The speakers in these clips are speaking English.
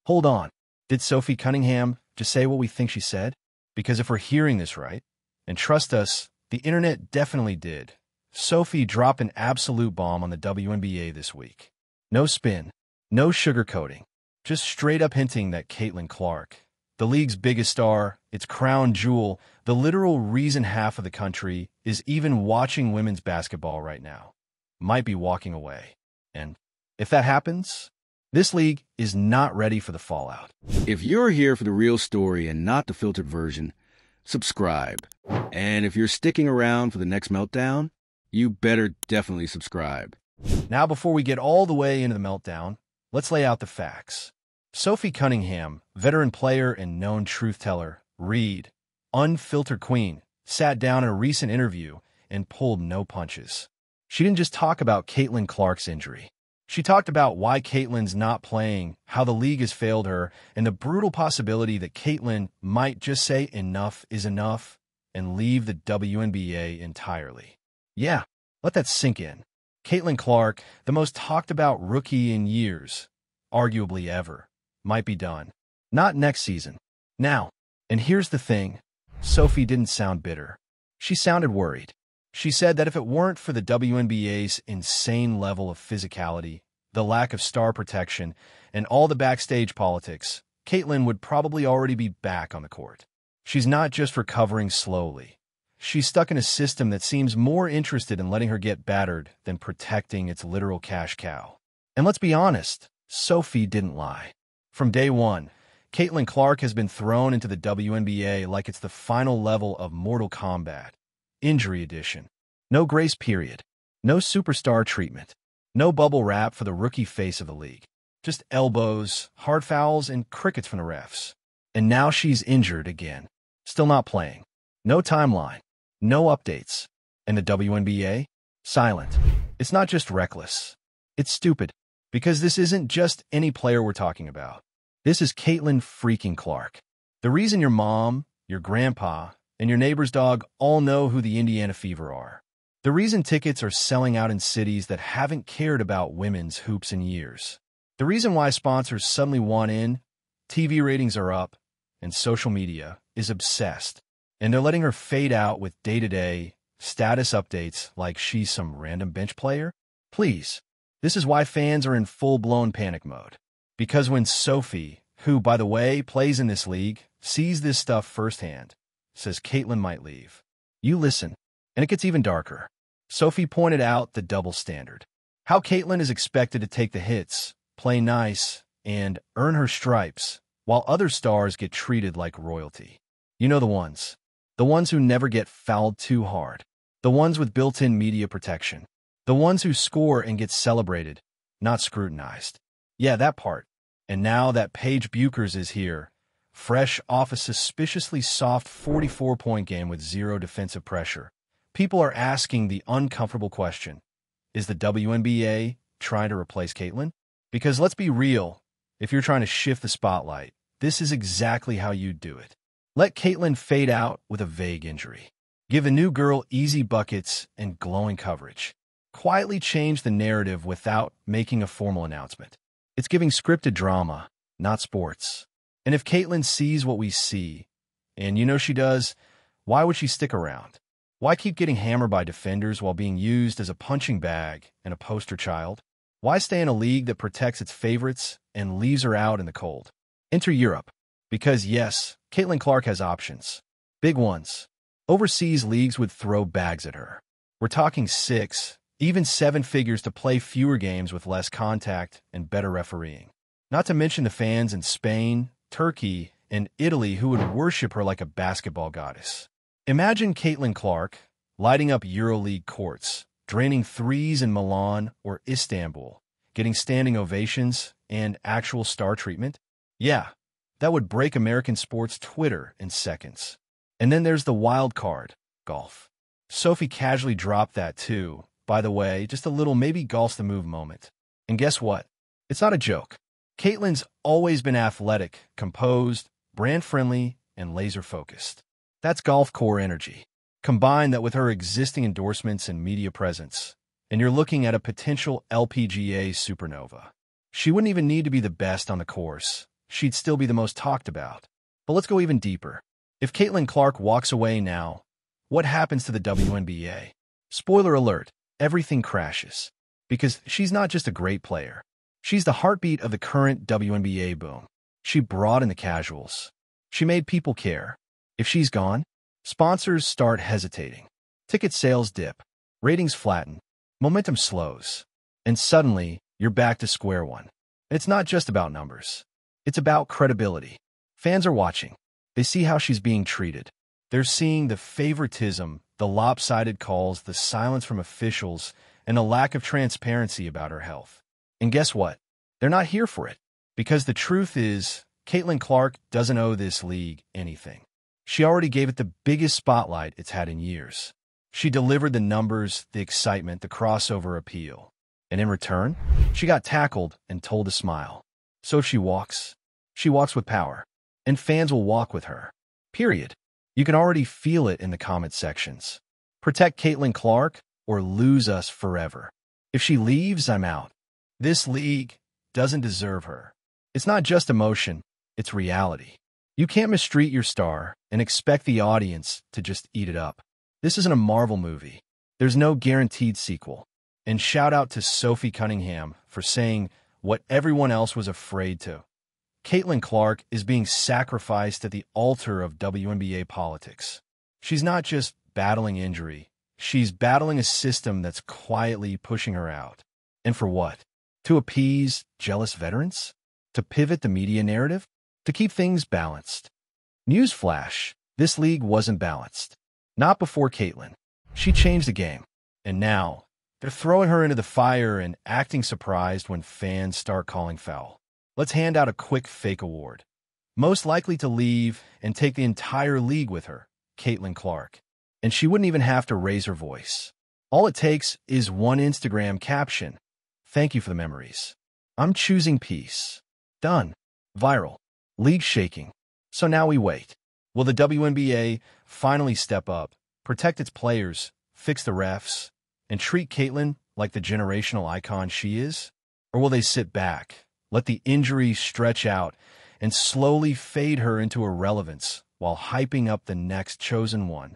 Hold on. Did Sophie Cunningham just say what we think she said? Because if we're hearing this right, and trust us, the internet definitely did, Sophie dropped an absolute bomb on the WNBA this week. No spin, no sugarcoating, just straight up hinting that Caitlin Clark, the league's biggest star, its crown jewel, the literal reason half of the country is even watching women's basketball right now, might be walking away. And if that happens, this league is not ready for the fallout. If you're here for the real story and not the filtered version, subscribe. And if you're sticking around for the next meltdown, you better definitely subscribe. Now, before we get all the way into the meltdown, let's lay out the facts. Sophie Cunningham, veteran player and known truth-teller, unfiltered queen, sat down in a recent interview and pulled no punches. She didn't just talk about Caitlin Clark's injury. She talked about why Caitlin's not playing, how the league has failed her, and the brutal possibility that Caitlin might just say enough is enough and leave the WNBA entirely. Yeah, let that sink in. Caitlin Clark, the most talked about rookie in years, arguably ever, might be done. Not next season. Now, and here's the thing, Sophie didn't sound bitter. She sounded worried. She said that if it weren't for the WNBA's insane level of physicality, the lack of star protection, and all the backstage politics, Caitlin would probably already be back on the court. She's not just recovering slowly. She's stuck in a system that seems more interested in letting her get battered than protecting its literal cash cow. And let's be honest, Sophie didn't lie. From day one, Caitlin Clark has been thrown into the WNBA like it's the final level of Mortal Kombat. Injury edition. No grace period. No superstar treatment. No bubble wrap for the rookie face of the league. Just elbows, hard fouls, and crickets from the refs. And now she's injured again. Still not playing. No timeline. No updates. And the WNBA? Silent. It's not just reckless. It's stupid. Because this isn't just any player we're talking about. This is Caitlin freaking Clark. The reason your mom, your grandpa, and your neighbor's dog all know who the Indiana Fever are. The reason tickets are selling out in cities that haven't cared about women's hoops in years. The reason why sponsors suddenly want in, TV ratings are up, and social media is obsessed. And they're letting her fade out with day-to-day status updates like she's some random bench player? Please. This is why fans are in full-blown panic mode. Because when Sophie, who, by the way, plays in this league, sees this stuff firsthand, says Caitlin might leave. You listen, and it gets even darker. Sophie pointed out the double standard. How Caitlin is expected to take the hits, play nice, and earn her stripes, while other stars get treated like royalty. You know the ones. The ones who never get fouled too hard. The ones with built-in media protection. The ones who score and get celebrated, not scrutinized. Yeah, that part. And now that Paige Buchers is here, fresh off a suspiciously soft 44-point game with zero defensive pressure, people are asking the uncomfortable question, is the WNBA trying to replace Caitlin? Because let's be real, if you're trying to shift the spotlight, this is exactly how you do it. Let Caitlin fade out with a vague injury. Give a new girl easy buckets and glowing coverage. Quietly change the narrative without making a formal announcement. It's giving scripted drama, not sports. And if Caitlin sees what we see, and you know she does, why would she stick around? Why keep getting hammered by defenders while being used as a punching bag and a poster child? Why stay in a league that protects its favorites and leaves her out in the cold? Enter Europe. Because yes, Caitlin Clark has options. Big ones. Overseas leagues would throw bags at her. We're talking 6, even 7 figures to play fewer games with less contact and better refereeing. Not to mention the fans in Spain, Turkey, and Italy who would worship her like a basketball goddess. Imagine Caitlin Clark lighting up EuroLeague courts, draining threes in Milan or Istanbul, getting standing ovations and actual star treatment. Yeah, that would break American sports Twitter in seconds. And then there's the wild card, golf. Sophie casually dropped that too. By the way, just a little maybe golf's the move moment. And guess what? It's not a joke. Caitlin's always been athletic, composed, brand-friendly, and laser-focused. That's golf core energy. Combine that with her existing endorsements and media presence, and you're looking at a potential LPGA supernova. She wouldn't even need to be the best on the course. she'd still be the most talked about. But let's go even deeper. If Caitlin Clark walks away now, what happens to the WNBA? Spoiler alert, everything crashes. Because she's not just a great player. She's the heartbeat of the current WNBA boom. She brought in the casuals. She made people care. If she's gone, sponsors start hesitating. Ticket sales dip. Ratings flatten. Momentum slows. And suddenly, you're back to square one. It's not just about numbers. It's about credibility. Fans are watching. They see how she's being treated. They're seeing the favoritism, the lopsided calls, the silence from officials, and a lack of transparency about her health. And guess what? They're not here for it. Because the truth is, Caitlin Clark doesn't owe this league anything. She already gave it the biggest spotlight it's had in years. She delivered the numbers, the excitement, the crossover appeal. And in return, she got tackled and told to smile. So if she walks with power. And fans will walk with her. Period. You can already feel it in the comment sections. Protect Caitlin Clark or lose us forever. If she leaves, I'm out. This league doesn't deserve her. It's not just emotion, it's reality. You can't mistreat your star and expect the audience to just eat it up. This isn't a Marvel movie. There's no guaranteed sequel. And shout out to Sophie Cunningham for saying what everyone else was afraid to. Caitlin Clark is being sacrificed at the altar of WNBA politics. She's not just battling injury. She's battling a system that's quietly pushing her out. And for what? To appease jealous veterans? To pivot the media narrative? To keep things balanced? Newsflash, this league wasn't balanced. Not before Caitlin. She changed the game. And now, they're throwing her into the fire and acting surprised when fans start calling foul. Let's hand out a quick fake award. Most likely to leave and take the entire league with her, Caitlin Clark. And she wouldn't even have to raise her voice. All it takes is one Instagram caption. Thank you for the memories. I'm choosing peace. Done. Viral. League shaking. So now we wait. Will the WNBA finally step up, protect its players, fix the refs, and treat Caitlin like the generational icon she is? Or will they sit back, let the injury stretch out, and slowly fade her into irrelevance while hyping up the next chosen one?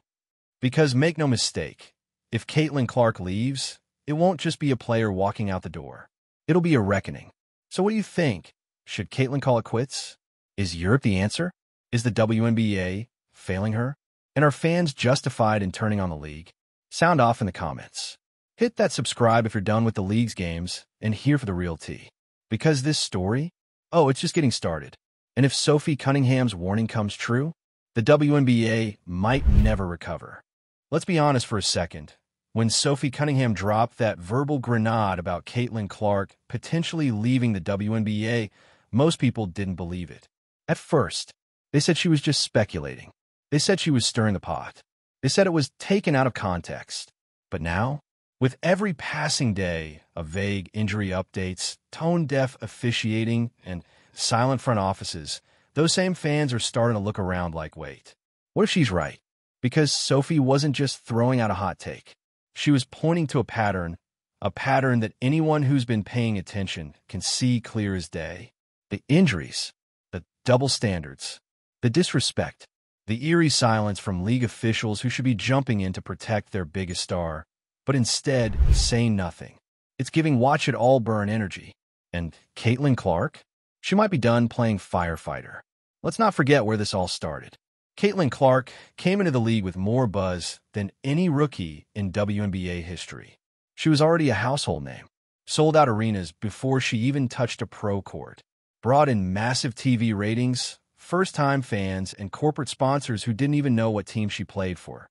Because make no mistake, if Caitlin Clark leaves, it won't just be a player walking out the door. It'll be a reckoning. So what do you think? Should Caitlin call it quits? Is Europe the answer? Is the WNBA failing her? And are fans justified in turning on the league? Sound off in the comments. Hit that subscribe if you're done with the league's games and here for the real tea. Because this story, it's just getting started. And if Sophie Cunningham's warning comes true, the WNBA might never recover. Let's be honest for a second. When Sophie Cunningham dropped that verbal grenade about Caitlin Clark potentially leaving the WNBA, most people didn't believe it. At first, they said she was just speculating. They said she was stirring the pot. They said it was taken out of context. But now, with every passing day of vague injury updates, tone-deaf officiating, and silent front offices, those same fans are starting to look around like, wait, what if she's right? Because Sophie wasn't just throwing out a hot take. She was pointing to a pattern that anyone who's been paying attention can see clear as day. The injuries, the double standards, the disrespect, the eerie silence from league officials who should be jumping in to protect their biggest star, but instead say nothing. It's giving watch it all burn energy. And Caitlin Clark? She might be done playing firefighter. Let's not forget where this all started. Caitlin Clark came into the league with more buzz than any rookie in WNBA history. She was already a household name, sold out arenas before she even touched a pro court, brought in massive TV ratings, first-time fans, and corporate sponsors who didn't even know what team she played for.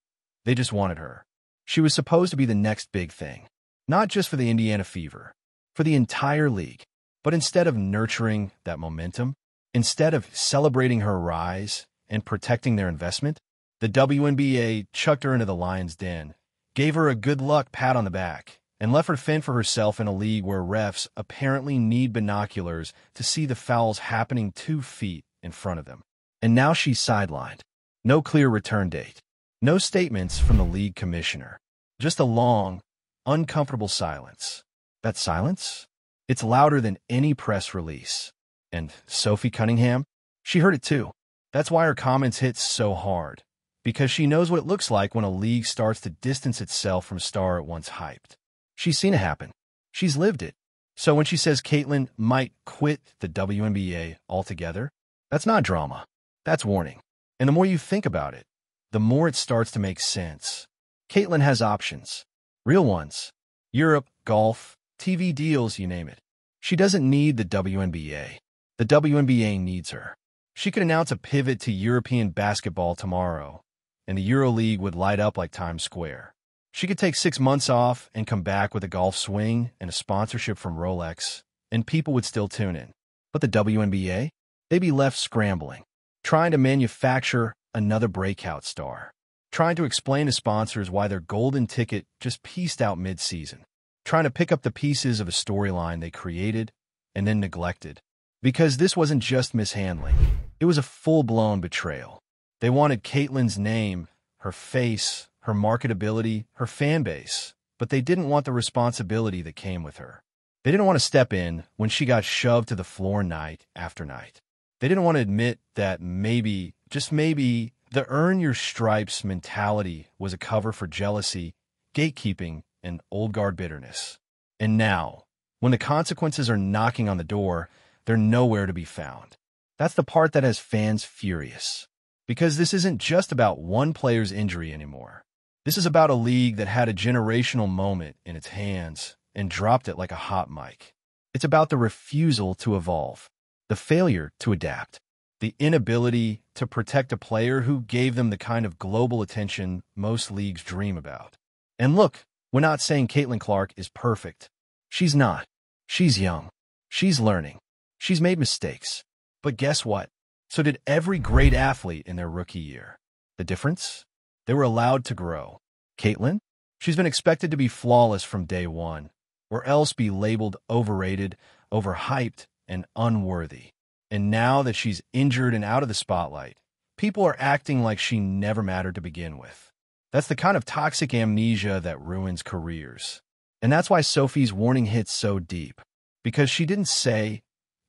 They just wanted her. She was supposed to be the next big thing, not just for the Indiana Fever, for the entire league. But instead of nurturing that momentum, instead of celebrating her rise and protecting their investment, the WNBA chucked her into the lion's den, gave her a good luck pat on the back, and left her fend for herself in a league where refs apparently need binoculars to see the fouls happening 2 feet in front of them. And now she's sidelined. No clear return date. No statements from the league commissioner. Just a long, uncomfortable silence. That silence? It's louder than any press release. And Sophie Cunningham? She heard it too. That's why her comments hit so hard. Because she knows what it looks like when a league starts to distance itself from a star it once hyped. She's seen it happen. She's lived it. So when she says Caitlin might quit the WNBA altogether, that's not drama. That's warning. And the more you think about it, the more it starts to make sense. Caitlin has options. Real ones. Europe, golf, TV deals, you name it. She doesn't need the WNBA. The WNBA needs her. She could announce a pivot to European basketball tomorrow, and the EuroLeague would light up like Times Square. She could take 6 months off and come back with a golf swing and a sponsorship from Rolex, and people would still tune in. But the WNBA? They'd be left scrambling, trying to manufacture another breakout star, trying to explain to sponsors why their golden ticket just pieced out mid-season, trying to pick up the pieces of a storyline they created and then neglected. Because this wasn't just mishandling. It was a full-blown betrayal. They wanted Caitlin's name, her face, her marketability, her fan base, but they didn't want the responsibility that came with her. They didn't want to step in when she got shoved to the floor night after night. They didn't want to admit that maybe, just maybe, the earn your stripes mentality was a cover for jealousy, gatekeeping, and old guard bitterness. And now, when the consequences are knocking on the door, they're nowhere to be found. That's the part that has fans furious. Because this isn't just about one player's injury anymore. This is about a league that had a generational moment in its hands and dropped it like a hot mic. It's about the refusal to evolve, the failure to adapt, the inability to protect a player who gave them the kind of global attention most leagues dream about. And look, we're not saying Caitlin Clark is perfect. She's not. She's young. She's learning. She's made mistakes. But guess what? So did every great athlete in their rookie year. The difference? They were allowed to grow. Caitlin? She's been expected to be flawless from day one, or else be labeled overrated, overhyped, and unworthy. And now that she's injured and out of the spotlight, people are acting like she never mattered to begin with. That's the kind of toxic amnesia that ruins careers. And that's why Sophie's warning hits so deep. Because she didn't say,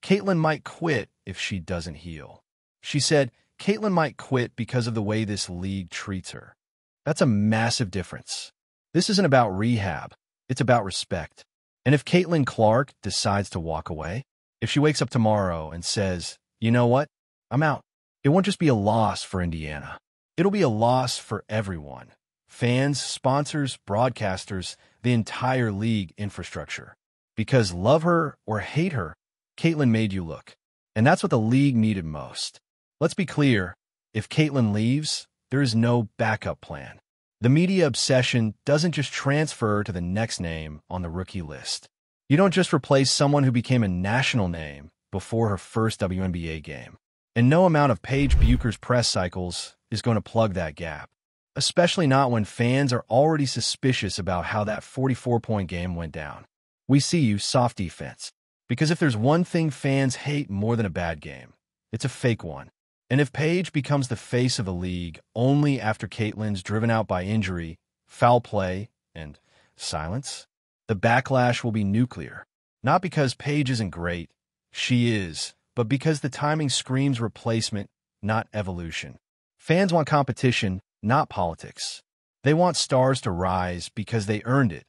Caitlin might quit if she doesn't heal. She said, Caitlin might quit because of the way this league treats her. That's a massive difference. This isn't about rehab. It's about respect. And if Caitlin Clark decides to walk away, if she wakes up tomorrow and says, you know what, I'm out, it won't just be a loss for Indiana. It'll be a loss for everyone. Fans, sponsors, broadcasters, the entire league infrastructure. Because love her or hate her, Caitlin made you look. And that's what the league needed most. Let's be clear, if Caitlin leaves, there is no backup plan. The media obsession doesn't just transfer to the next name on the rookie list. You don't just replace someone who became a national name before her first WNBA game. And no amount of Paige Bucher's press cycles is going to plug that gap. Especially not when fans are already suspicious about how that 44-point game went down. We see you, soft defense. Because if there's one thing fans hate more than a bad game, it's a fake one. And if Paige becomes the face of the league only after Caitlin's driven out by injury, foul play, and silence, the backlash will be nuclear. Not because Paige isn't great, she is, but because the timing screams replacement, not evolution. Fans want competition, not politics. They want stars to rise because they earned it,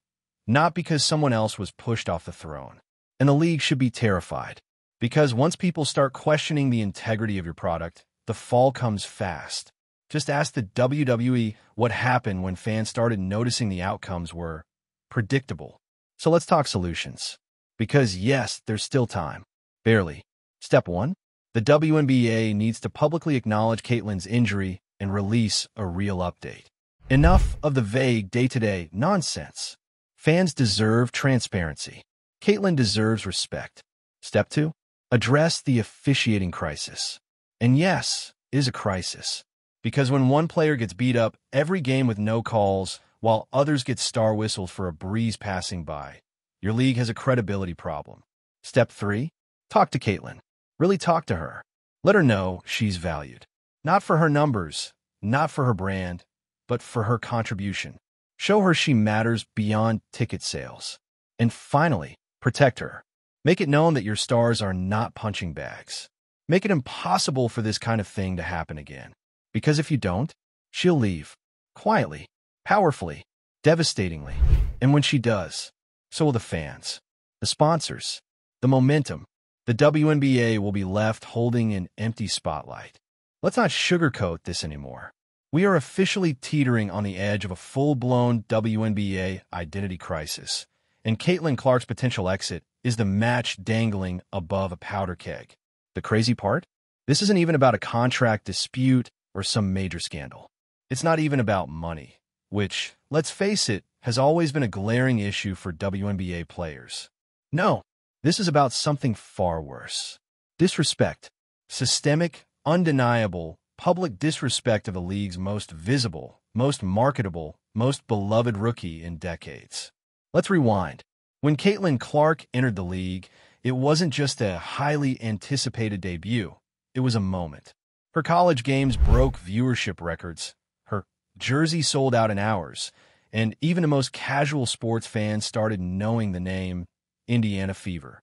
not because someone else was pushed off the throne. And the league should be terrified. Because once people start questioning the integrity of your product, the fall comes fast. Just ask the WWE what happened when fans started noticing the outcomes were predictable. So let's talk solutions. Because yes, there's still time. Barely. Step 1. The WNBA needs to publicly acknowledge Caitlin's injury and release a real update. Enough of the vague day-to-day nonsense. Fans deserve transparency. Caitlin deserves respect. Step 2. Address the officiating crisis. And yes, it is a crisis. Because when one player gets beat up every game with no calls, while others get star whistles for a breeze passing by, your league has a credibility problem. Step 3. Talk to Caitlin. Really talk to her. Let her know she's valued. Not for her numbers, not for her brand, but for her contribution. Show her she matters beyond ticket sales. And finally, protect her. Make it known that your stars are not punching bags. Make it impossible for this kind of thing to happen again. Because if you don't, she'll leave. Quietly, powerfully, devastatingly. And when she does, so will the fans, the sponsors, the momentum. The WNBA will be left holding an empty spotlight. Let's not sugarcoat this anymore. We are officially teetering on the edge of a full-blown WNBA identity crisis, and Caitlin Clark's potential exit is the match dangling above a powder keg. The crazy part? This isn't even about a contract dispute or some major scandal. It's not even about money, which, let's face it, has always been a glaring issue for WNBA players. No, this is about something far worse. Disrespect. Systemic, undeniable, public disrespect of the league's most visible, most marketable, most beloved rookie in decades. Let's rewind. When Caitlin Clark entered the league, it wasn't just a highly anticipated debut. It was a moment. Her college games broke viewership records. Her jersey sold out in hours, and even the most casual sports fans started knowing the name Indiana Fever.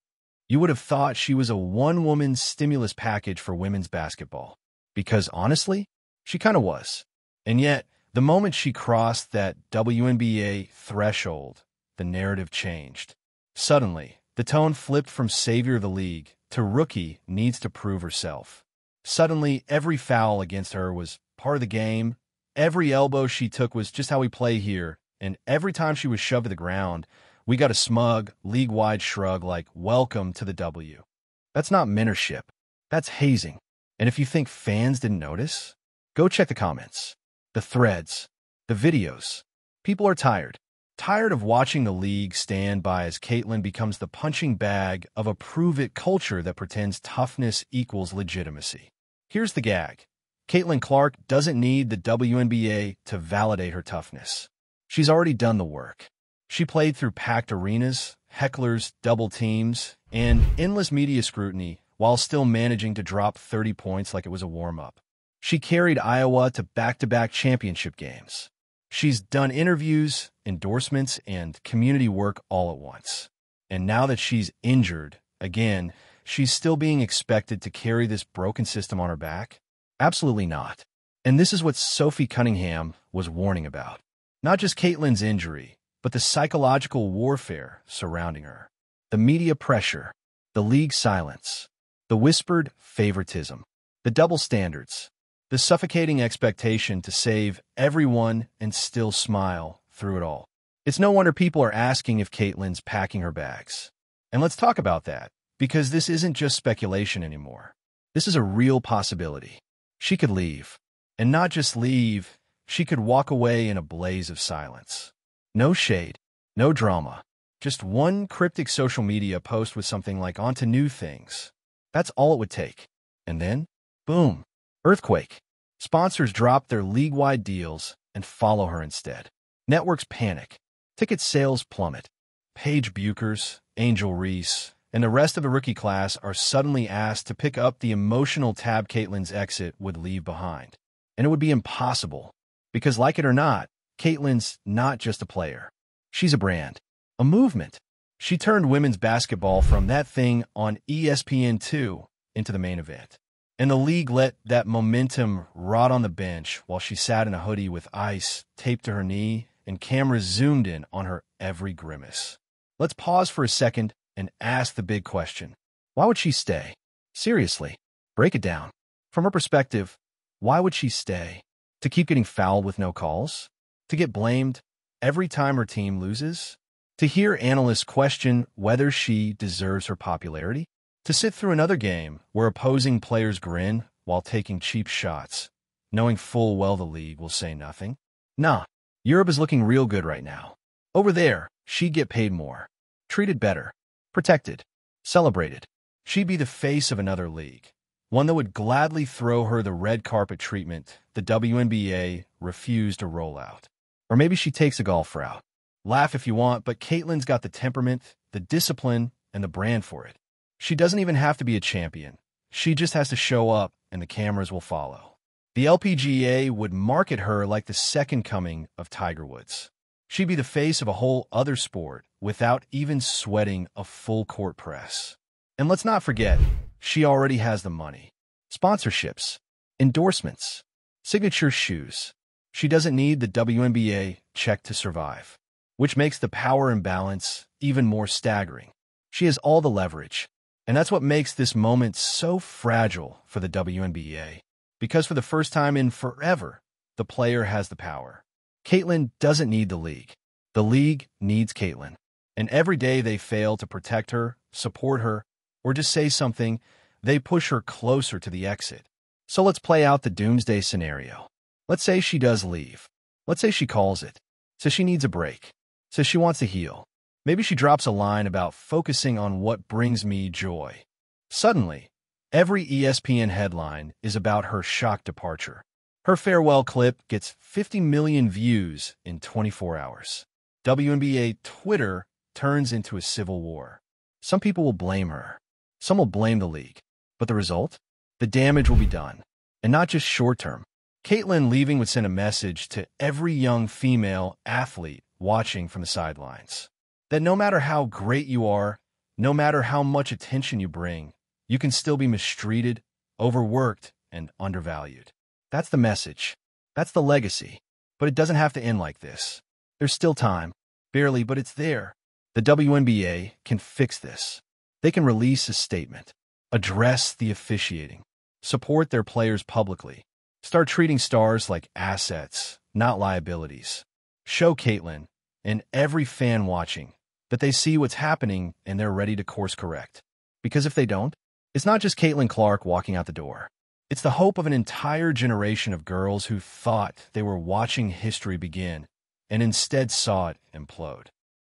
You would have thought she was a one-woman stimulus package for women's basketball. Because honestly, she kind of was. And yet, the moment she crossed that WNBA threshold, the narrative changed. Suddenly, the tone flipped from savior of the league to rookie needs to prove herself. Suddenly, every foul against her was part of the game. Every elbow she took was just how we play here. And every time she was shoved to the ground, we got a smug, league-wide shrug like, welcome to the W. That's not mentorship. That's hazing. And if you think fans didn't notice, go check the comments, the threads, the videos. People are tired. Tired of watching the league stand by as Caitlin becomes the punching bag of a prove-it culture that pretends toughness equals legitimacy. Here's the gag. Caitlin Clark doesn't need the WNBA to validate her toughness. She's already done the work. She played through packed arenas, hecklers, double teams, and endless media scrutiny while still managing to drop 30 points like it was a warm-up. She carried Iowa to back-to-back championship games. She's done interviews, endorsements, and community work all at once. And now that she's injured, again, she's still being expected to carry this broken system on her back? Absolutely not. And this is what Sophie Cunningham was warning about. Not just Caitlin's injury, but the psychological warfare surrounding her. The media pressure, the league silence, the whispered favoritism, the double standards, the suffocating expectation to save everyone and still smile through it all. It's no wonder people are asking if Caitlin's packing her bags. And let's talk about that, because this isn't just speculation anymore. This is a real possibility. She could leave. And not just leave, she could walk away in a blaze of silence. No shade, no drama, just one cryptic social media post with something like "on to new things." That's all it would take. And then, boom, earthquake. Sponsors drop their league-wide deals and follow her instead. Networks panic. Ticket sales plummet. Paige Buchers, Angel Reese, and the rest of the rookie class are suddenly asked to pick up the emotional tab Caitlin's exit would leave behind. And it would be impossible, because like it or not, Caitlin's not just a player. She's a brand, a movement. She turned women's basketball from that thing on ESPN2 into the main event. And the league let that momentum rot on the bench while she sat in a hoodie with ice taped to her knee and cameras zoomed in on her every grimace. Let's pause for a second and ask the big question. Why would she stay? Seriously, break it down. From her perspective, why would she stay? To keep getting fouled with no calls? To get blamed every time her team loses? To hear analysts question whether she deserves her popularity? To sit through another game where opposing players grin while taking cheap shots, knowing full well the league will say nothing? Nah, Europe is looking real good right now. Over there, she'd get paid more, treated better, protected, celebrated. She'd be the face of another league, one that would gladly throw her the red carpet treatment the WNBA refused to roll out. Or maybe she takes a golf route. Laugh if you want, but Caitlin's got the temperament, the discipline, and the brand for it. She doesn't even have to be a champion. She just has to show up, and the cameras will follow. The LPGA would market her like the second coming of Tiger Woods. She'd be the face of a whole other sport without even sweating a full court press. And let's not forget, she already has the money. Sponsorships, endorsements, signature shoes. She doesn't need the WNBA check to survive, which makes the power imbalance even more staggering. She has all the leverage, and that's what makes this moment so fragile for the WNBA. Because for the first time in forever, the player has the power. Caitlin doesn't need the league. The league needs Caitlin. And every day they fail to protect her, support her, or just say something, they push her closer to the exit. So let's play out the doomsday scenario. Let's say she does leave. Let's say she calls it. Says she needs a break. Says she wants to heal. Maybe she drops a line about focusing on what brings me joy. Suddenly, every ESPN headline is about her shock departure. Her farewell clip gets 50 million views in 24 hours. WNBA Twitter turns into a civil war. Some people will blame her. Some will blame the league. But the result? The damage will be done. And not just short-term. Caitlin leaving would send a message to every young female athlete watching from the sidelines. That no matter how great you are, no matter how much attention you bring, you can still be mistreated, overworked, and undervalued. That's the message. That's the legacy. But it doesn't have to end like this. There's still time. Barely, but it's there. The WNBA can fix this. They can release a statement, address the officiating, support their players publicly, start treating stars like assets, not liabilities. Show Caitlin, and every fan watching, that they see what's happening and they're ready to course correct. Because if they don't, it's not just Caitlin Clark walking out the door. It's the hope of an entire generation of girls who thought they were watching history begin and instead saw it implode.